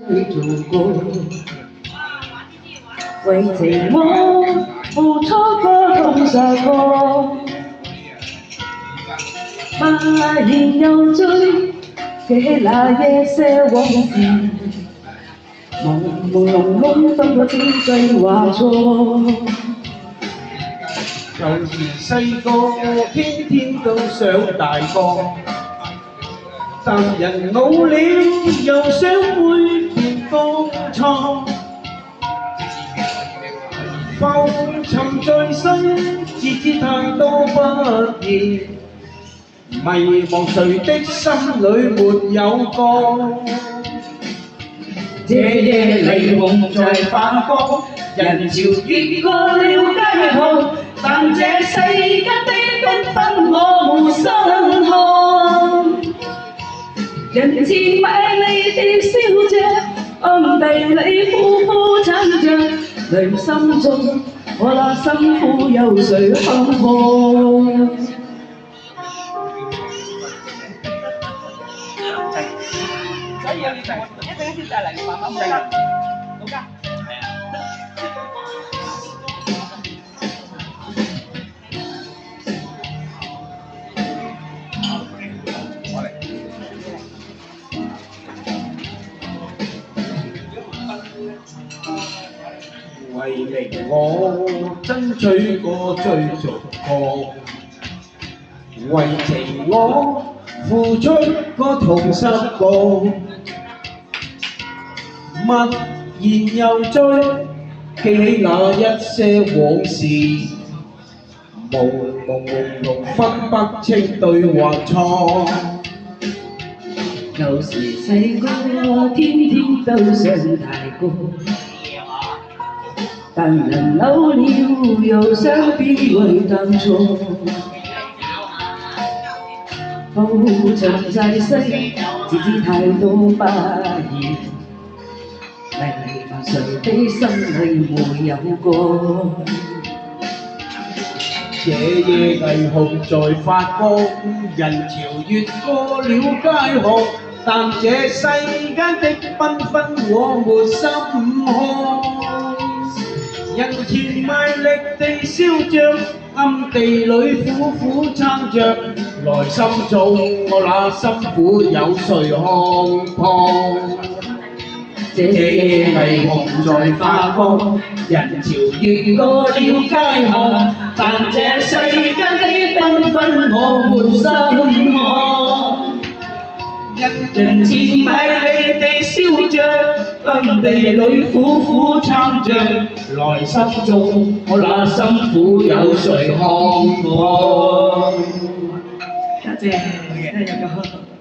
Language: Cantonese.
你做過，為情我付出過痛受過，發現又追記那一些往事，朦朦朧朧分不清真話錯。舊時細個，天天都想大個，但人老了又想會變當初。浮沉在心，自知太多不易，迷茫誰的心裏沒有過。夜夜霓虹在發光，人潮越過了街巷，但這世間的繽紛我沒心看。人前美麗的笑着，暗地裏苦苦撐着，內心中我那辛苦有誰看看？所以要一陣先再嚟慢慢講。老家。為名我爭取過追逐過，為情我付出過痛失過，默然又追記起那一些往事，朦朦朧朧分不清對或錯。舊時細個，天天都想大個，但人老了又想變回當初。浮沉在世，自知太多不易，迷茫誰的心裏沒有過。夜夜霓虹在發光，人潮越過了街巷，但這世間的繽紛我沒心看。人前賣力地笑着，暗地裏苦苦撐着，內心中我那辛苦有誰看破？這夜霓虹在發光，人潮越過了街巷，但這世間的繽紛我沒心看。人前美麗地笑着，暗地裏苦苦撐着，內心中我那辛苦有誰看破？多謝，真係有個。